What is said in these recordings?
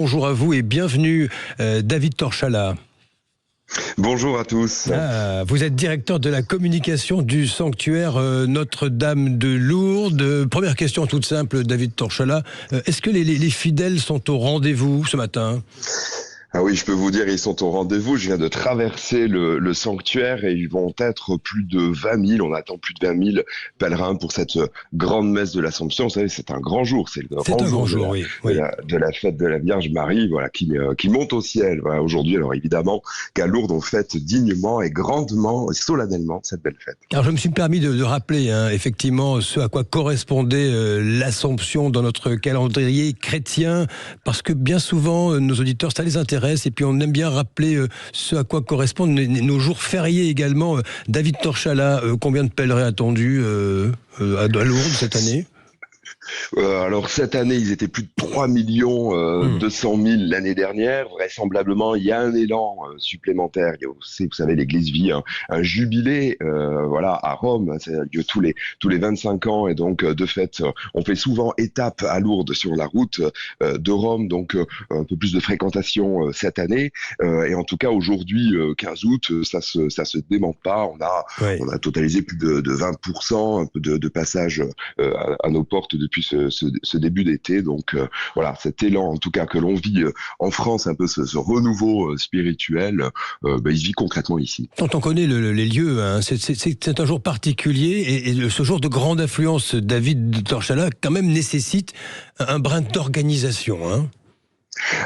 Bonjour à vous et bienvenue, David Torchala. Bonjour à tous. Vous êtes directeur de la communication du sanctuaire Notre-Dame de Lourdes. Première question toute simple, David Torchala. Est-ce que les fidèles sont au rendez-vous ce matin ? Ah oui, je peux vous dire, ils sont au rendez-vous. Je viens de traverser le sanctuaire et ils vont être plus de 20 000. On attend plus de 20 000 pèlerins pour cette grande messe de l'Assomption. Vous savez, c'est un grand jour. C'est le grand jour de la fête de la Vierge Marie, voilà, qui monte au ciel. Voilà, aujourd'hui, alors évidemment, qu'à Lourdes, on fête dignement et grandement et solennellement cette belle fête. Alors, je me suis permis de rappeler, effectivement, ce à quoi correspondait l'Assomption dans notre calendrier chrétien, parce que bien souvent, nos auditeurs, ça les intéresse. Et puis on aime bien rappeler ce à quoi correspondent nos jours fériés également. David Torchala, combien de pèlerins attendus à Lourdes cette année ? Alors cette année, ils étaient plus de 3 200 000 l'année dernière. Vraisemblablement, il y a un élan supplémentaire. Il y a aussi, vous savez, l'Église vit un jubilé, voilà, à Rome. Ça a lieu tous les 25 ans, et donc de fait, on fait souvent étape à Lourdes sur la route de Rome, donc un peu plus de fréquentation cette année. Et en tout cas, aujourd'hui, 15 août, ça se dément pas. On a totalisé plus de 20%, un peu de passage à nos portes depuis ce début d'été. Donc voilà, cet élan en tout cas que l'on vit en France, un peu ce renouveau spirituel, il se vit concrètement ici. Quand on connaît les lieux, c'est un jour particulier et ce jour de grande affluence, David Torchala, quand même nécessite un brin d'organisation.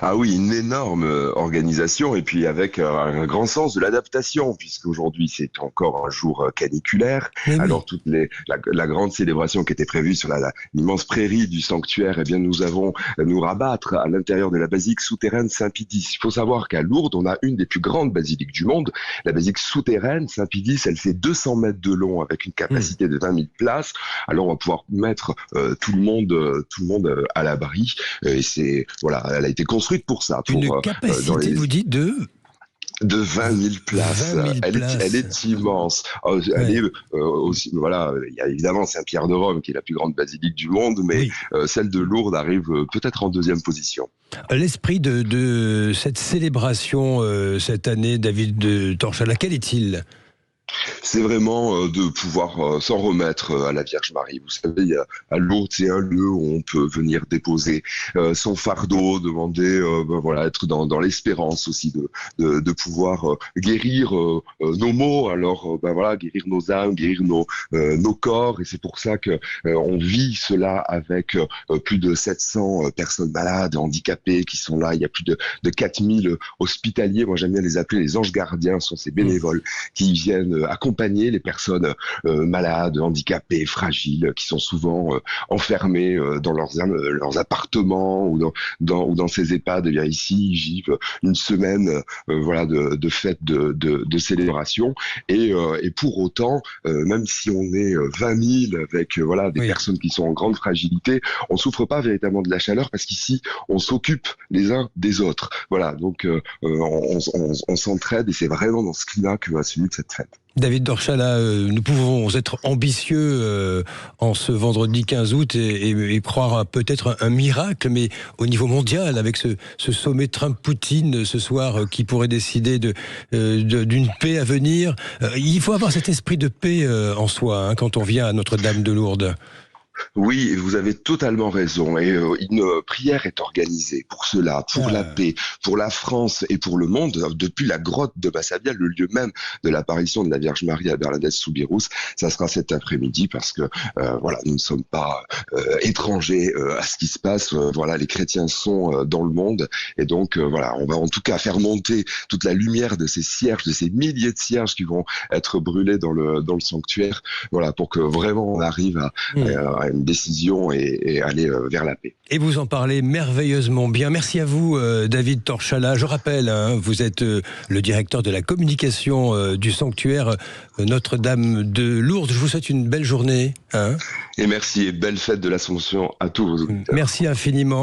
Ah oui, une énorme organisation, et puis avec un grand sens de l'adaptation, puisqu'aujourd'hui c'est encore un jour caniculaire. Mais alors oui. la grande célébration qui était prévue sur l'immense prairie du sanctuaire, eh bien nous avons nous rabattre à l'intérieur de la basilique souterraine Saint-Pidis. Il faut savoir qu'à Lourdes, on a une des plus grandes basiliques du monde. La basilique souterraine Saint-Pidis, elle fait 200 mètres de long avec une capacité de 20 000 places. Alors on va pouvoir mettre tout le monde à l'abri, et c'est voilà, elle a été construite pour ça. Une capacité, vous dites, de 20 000 places. 20 000 Elle est immense. Elle est aussi, voilà, il y a évidemment Saint-Pierre de Rome qui est la plus grande basilique du monde, mais celle de Lourdes arrive peut-être en deuxième position. L'esprit de cette célébration cette année, David Torchala, quel est-il ? C'est vraiment de pouvoir s'en remettre à la Vierge Marie. Vous savez, à Lourdes, c'est un lieu où on peut venir déposer son fardeau, demander, être dans l'espérance aussi de pouvoir guérir nos maux. Alors, guérir nos âmes, guérir nos corps. Et c'est pour ça que on vit cela avec plus de 700 personnes malades, handicapées qui sont là. Il y a plus de 4000 hospitaliers. Moi, j'aime bien les appeler les anges gardiens. Ce sont ces bénévoles qui viennent accompagner les personnes malades, handicapées, fragiles, qui sont souvent enfermées dans leurs appartements ou dans ces EHPAD. Et bien ici, ils vivent une semaine de fête de célébration. Et pour autant, même si on est 20 000 avec des personnes qui sont en grande fragilité, on souffre pas véritablement de la chaleur, parce qu'ici, on s'occupe les uns des autres. Voilà, donc on s'entraide, et c'est vraiment dans ce climat que va se vivre cette fête. David Torchala, nous pouvons être ambitieux en ce vendredi 15 août et croire à peut-être un miracle, mais au niveau mondial, avec ce sommet Trump-Poutine ce soir qui pourrait décider d'une paix à venir. Il faut avoir cet esprit de paix en soi quand on vient à Notre-Dame de Lourdes. Oui, vous avez totalement raison. Et une prière est organisée pour cela, pour la paix, pour la France et pour le monde, depuis la grotte de Massabielle, le lieu même de l'apparition de la Vierge Marie à Bernadette-Soubirous. Ça sera cet après-midi, parce que nous ne sommes pas étrangers à ce qui se passe. Les chrétiens sont dans le monde, et donc on va en tout cas faire monter toute la lumière de ces cierges, de ces milliers de cierges qui vont être brûlés dans le sanctuaire, pour que vraiment on arrive à une décision et aller vers la paix. Et vous en parlez merveilleusement bien. Merci à vous, David Torchala. Je rappelle, vous êtes le directeur de la communication du sanctuaire Notre-Dame de Lourdes. Je vous souhaite une belle journée. Et merci, et belle fête de l'Assomption à tous vos auditeurs. Merci infiniment.